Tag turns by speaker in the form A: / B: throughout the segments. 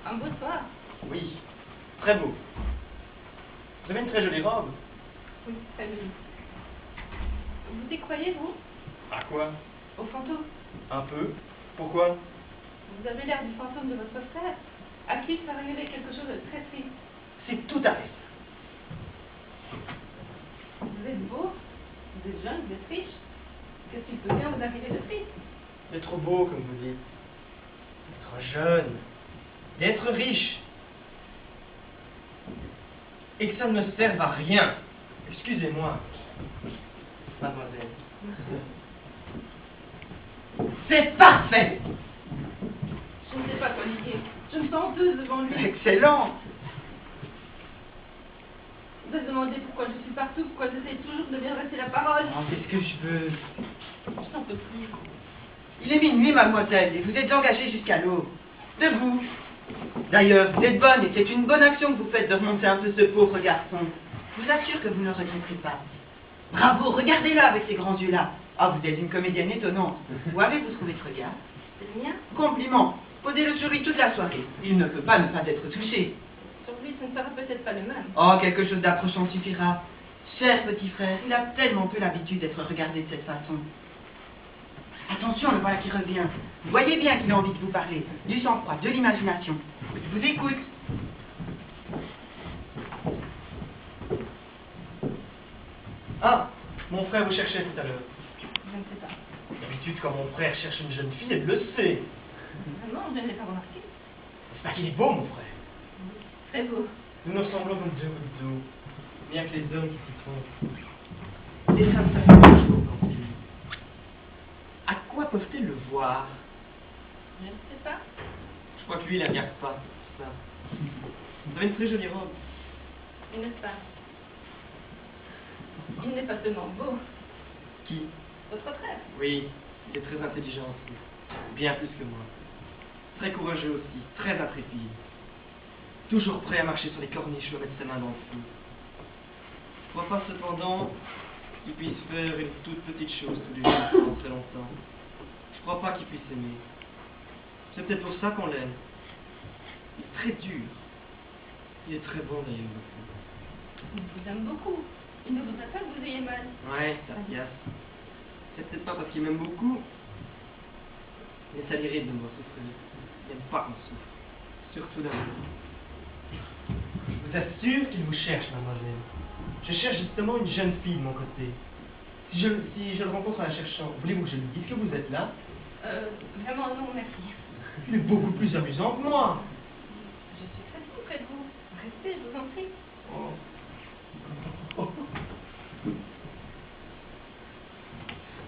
A: Un beau soir.
B: Oui, très beau. Vous avez une très jolie robe.
A: Oui, très jolie. Vous y croyez, vous?
B: À quoi?
A: Au fantôme?
B: Un peu. Pourquoi?
A: Vous avez l'air du fantôme de votre frère, à qui il s'est arrivé quelque chose de très triste.
B: C'est tout à fait.
A: Vous êtes beau, vous êtes jeune, vous êtes riche. Qu'est-ce qui peut bien vous arriver de triste?
B: D'être beau, comme vous dites. D'être jeune. D'être riche. Et que ça ne me serve à rien. Excusez-moi, mademoiselle.
C: C'est parfait!
A: Je ne sais pas quoi lui dire. Je me sens honteuse devant lui.
C: Excellent!
A: Vous avez demandé pourquoi je suis partout, pourquoi j'essaie toujours de bien dresser la parole.
C: Oh, qu'est-ce que je veux?
A: Je n'en peux plus.
C: Il est minuit, mademoiselle, et vous êtes engagée jusqu'à l'aube. Debout. D'ailleurs, vous êtes bonne, et c'est une bonne action que vous faites de remonter un peu ce pauvre garçon. Je vous assure que vous ne le regretterez pas. Bravo, regardez-la avec ces grands yeux-là. Ah, vous êtes une comédienne étonnante. Où avez-vous trouvé ce regard?
A: C'est le mien.
C: Compliment. Posez-le sur lui toute la soirée. Il ne peut pas ne pas être touché.
A: Sur lui, ce ne sera peut-être pas le même.
C: Oh, quelque chose d'approchant suffira. Cher petit frère, il a tellement peu l'habitude d'être regardé de cette façon. Attention, le voilà qui revient. Vous voyez bien qu'il a envie de vous parler. Du sang-froid, de l'imagination. Je vous écoute.
B: Ah, mon frère vous cherchait tout à l'heure.
A: Je ne sais pas.
B: D'habitude, quand mon frère cherche une jeune fille, elle le sait.
A: Vraiment, je ne l'ai pas remarqué.
B: C'est pas qu'il est beau, mon frère.
A: Très beau.
B: Nous nous ressemblons comme deux gouttes d'eau. Bien que les hommes qui s'y trompent. Les femmes savent toujours quand ils... À quoi peuvent-elles le voir?
A: Je ne sais pas.
B: Je crois que lui, il la regarde pas. Ça. Vous avez une très jolie robe.
A: N'est-ce pas? Il n'est pas seulement beau.
B: Qui?
A: Votre frère.
B: Oui, il est très intelligent aussi. Bien plus que moi. Très courageux aussi, très intrépide. Toujours prêt à marcher sur les corniches ou à mettre sa main dans le feu. Je crois pas cependant qu'il puisse faire une toute petite chose tous les jours pendant très longtemps. Je crois pas qu'il puisse aimer. C'est peut-être pour ça qu'on l'aime. Il est très dur. Il est très bon d'ailleurs.
A: Il vous aime beaucoup. Il ne voudrait pas que vous ayez mal.
B: Ouais, ça agace. C'est peut-être pas parce qu'il m'aime beaucoup, mais ça l'irrite de me voir souffrir. Il n'aime pas qu'on souffre. Surtout d'amour. Je vous assure qu'il vous cherche, mademoiselle. Je cherche justement une jeune fille de mon côté. Si je le rencontre en la cherchant, voulez-vous que je lui dise que vous êtes là?
A: Vraiment non, merci.
B: Il est beaucoup plus amusant que moi.
A: Je suis très bien près de vous. Restez, je vous en prie.
B: Oh,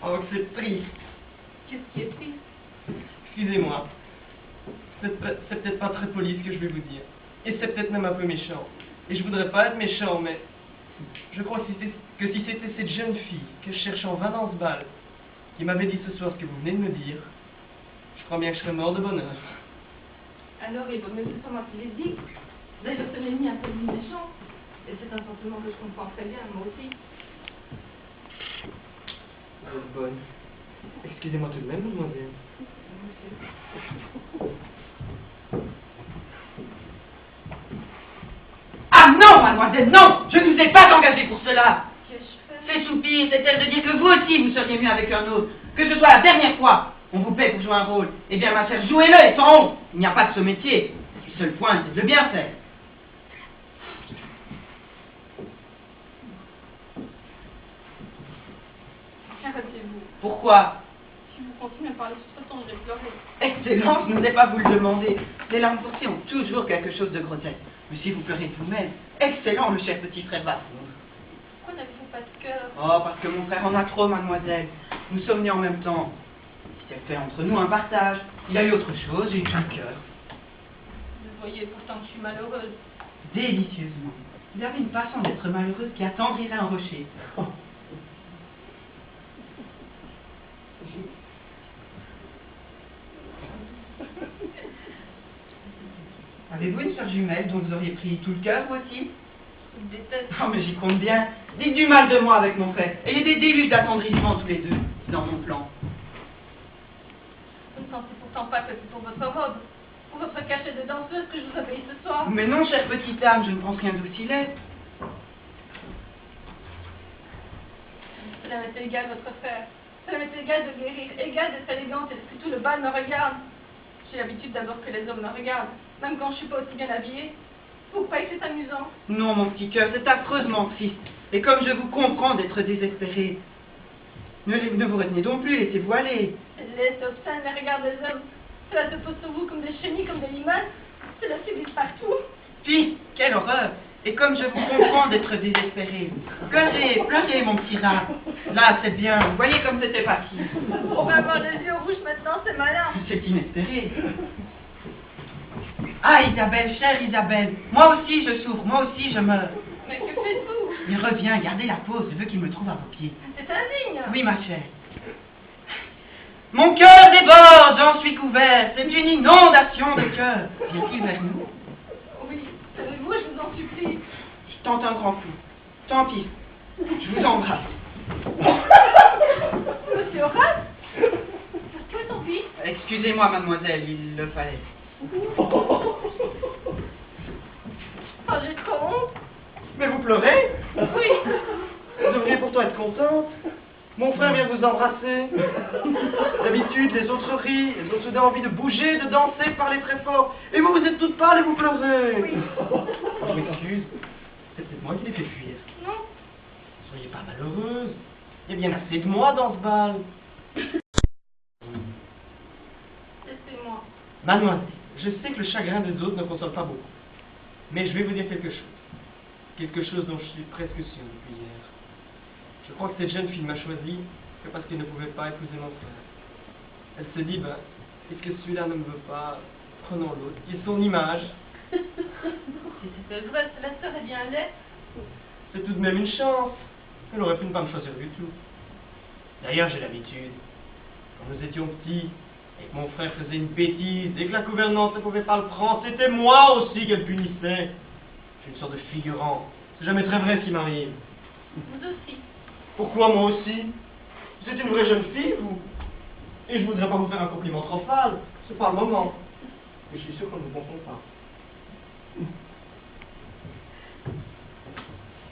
B: oh c'est triste.
A: Qu'est-ce qui est triste?
B: Excusez-moi. C'est peut-être pas très poli ce que je vais vous dire. Et c'est peut-être même un peu méchant. Et je voudrais pas être méchant, mais je crois que si c'était cette jeune fille que je cherche en vain dans ce bal, qui m'avait dit ce soir ce que vous venez de me dire, je crois bien que je serais mort de bonheur.
A: Alors, il vaut mieux que ce soit moi qui l'ai dit. D'ailleurs, ce n'est ni un peu ni méchant. Et c'est un sentiment que je comprends très bien, moi aussi.
B: Vous êtes bonne. Excusez-moi tout de même, mademoiselle.
C: Ah non, mademoiselle, non! Je ne vous ai pas engagée pour cela!
A: Qu'ai-je fait?
C: Ces soupirs, c'est-elle de dire que vous aussi vous seriez mieux avec un autre? Que ce soit la dernière fois! On vous paie pour jouer un rôle. Eh bien, ma chère, jouez-le et sans honte! Il n'y a pas de ce métier. Le seul point, c'est de le bien faire.
A: Arrêtez-vous.
C: Pourquoi?
A: Si vous continuez à parler de toute façon, je vais pleurer.
C: Excellence, je n'osais pas vous le demander. Les larmes forcées ont toujours quelque chose de grotesque. Mais si vous pleurez de vous-même, excellent, le cher petit frère Baffour.
A: Pourquoi n'avez-vous pas de cœur?
C: Oh, parce que mon frère en a trop, mademoiselle. Nous sommes nés en même temps. Il s'est fait entre nous un partage. Il a eu autre chose, j'ai eu un cœur.
A: Vous voyez pourtant que je suis malheureuse.
C: Délicieusement. Vous avez une façon d'être malheureuse qui attendrirait un rocher. Oh. Avez-vous une sœur jumelle dont vous auriez pris tout le cœur, vous aussi?
A: Je vous déteste.
C: Oh, mais j'y compte bien. Dites du mal de moi avec mon frère. Ayez des déluges d'attendrissement tous les deux. C'est dans mon plan.
A: Vous ne sentez pourtant pas que c'est pour votre robe. pour votre cachet de danseuse que je vous obéis ce soir.
C: Mais non, chère petite âme, je ne pense rien d'aussi laid.
A: Cela m'est égal, votre frère. Cela m'est égal de guérir, égal d'être élégante et que tout le bal me regarde. J'ai l'habitude d'abord que les hommes me regardent, même quand je suis pas aussi bien habillée. Vous croyez que c'est amusant?
C: Non, mon petit cœur, c'est affreusement triste. Et comme je vous comprends d'être désespéré, ne vous retenez donc plus, laissez-vous aller.
A: Les obscènes, les regards des hommes, cela se pose sur vous comme des chenilles, comme des limaces. Cela sévit partout.
C: Fille, quelle horreur! Et comme je vous comprends d'être désespéré, pleurez, pleurez, mon petit rat. Là, c'est bien, vous voyez comme c'était parti.
A: On va avoir les yeux rouges maintenant, c'est malin.
C: C'est inespéré. Ah, Isabelle, chère Isabelle, moi aussi je souffre, moi aussi je meurs.
A: Mais que faites-vous?
C: Il revient, gardez la pause, je veux qu'il me trouve à vos pieds.
A: C'est indigne.
C: Oui, ma chère. Mon cœur déborde, j'en suis couvert, c'est une inondation de cœur. Vient-il vers nous?
A: Oui, servez-vous, je vous en supplie.
C: Je tente un grand coup. Tant pis, je vous embrasse.
A: Monsieur Horace? Où est ton fils?
C: Excusez-moi, mademoiselle, il le fallait.
A: Oh, j'ai trop honte.
B: Mais vous pleurez?
A: Oui.
B: Vous devriez pourtant être contente. Mon frère vient vous embrasser. D'habitude, les autres rient, les autres ont envie de bouger, de danser, de parler très fort. Et vous, vous êtes toute pâle et vous pleurez.
A: Oui.
B: Je m'excuse. C'est peut-être moi qui l'ai fait fuir.
A: Non.
B: Soyez pas malheureuse. Il y a bien assez de moi dans ce bal.
A: Laissez-moi.
B: Mademoiselle, je sais que le chagrin des autres ne console pas beaucoup. Mais je vais vous dire quelque chose. Quelque chose dont je suis presque sûr depuis hier. Je crois que cette jeune fille m'a choisi que parce qu'elle ne pouvait pas épouser mon frère. Elle se dit, ben, puisque celui-là ne me veut pas, prenons l'autre, qui est son image.
A: Si c'était vrai, cela serait bien laid.
B: C'est tout de même une chance. Elle aurait pu ne pas me choisir du tout. D'ailleurs, j'ai l'habitude. Quand nous étions petits, et que mon frère faisait une bêtise, et que la gouvernante ne pouvait pas le prendre, c'était moi aussi qu'elle punissait. Je suis une sorte de figurant. C'est jamais très vrai ce qui m'arrive.
A: Vous aussi.
B: Pourquoi moi aussi? Vous êtes une vraie jeune fille, vous. Et je voudrais pas vous faire un compliment trop fade. C'est pas le moment. Mais je suis sûr qu'on ne vous confond pas.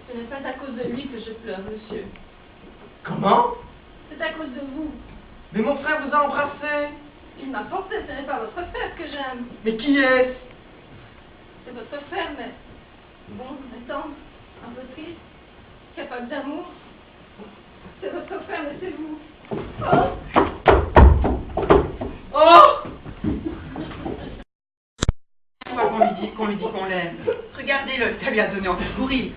A: Ce n'est pas à cause de lui que je pleure, monsieur.
B: Comment?
A: C'est à cause de vous.
B: Mais mon frère vous a embrassé.
A: Il m'a forcé, ce n'est pas votre frère que j'aime.
B: Mais qui est-ce?
A: C'est votre frère, mais bon, tendre, un peu triste, capable d'amour. C'est votre frère, mais c'est vous. Oh!
C: Oh! Qu'on lui dit qu'on l'aime. Regardez-le, ça lui a donné envie de courir.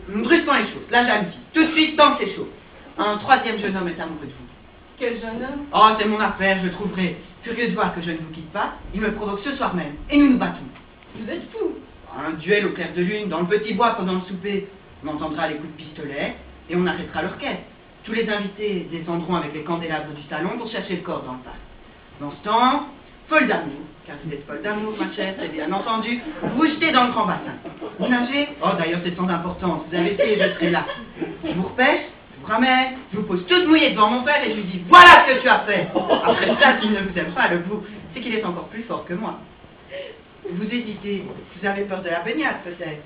C: Brusquons les choses, la jalousie. Tout de suite, tant que c'est chaud. Un troisième jeune homme est amoureux de vous.
A: Quel jeune homme?
C: Oh, c'est mon affaire, je le trouverai. Curieux de voir que je ne vous quitte pas, il me provoque ce soir même, et nous nous battons.
A: Vous êtes fou.
C: Un duel au clair de lune, dans le petit bois pendant le souper. On entendra les coups de pistolet, et on arrêtera l'orchestre. Tous les invités descendront avec les candélabres du salon pour chercher le corps dans le parc. Dans ce temps, folle d'amour, car vous êtes folle d'amour, ma chère, c'est bien entendu, vous vous jetez dans le grand bassin. Vous nagez? Oh, d'ailleurs, c'est sans importance, vous avez essayé, je serai là. Je vous repêche, je vous ramène, je vous pose toute mouillée devant mon père et je lui dis, voilà ce que tu as fait. Après ça, s'il ne vous aime pas, le vous, c'est qu'il est encore plus fort que moi. Vous hésitez, vous avez peur de la baignade, peut-être.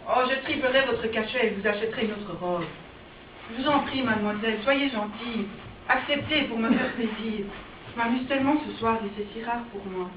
C: Oh, je triplerai votre cachet et vous achèterai une autre robe. Je vous en prie, mademoiselle, soyez gentille. Acceptez pour me faire plaisir. Je m'amuse tellement ce soir et c'est si rare pour moi.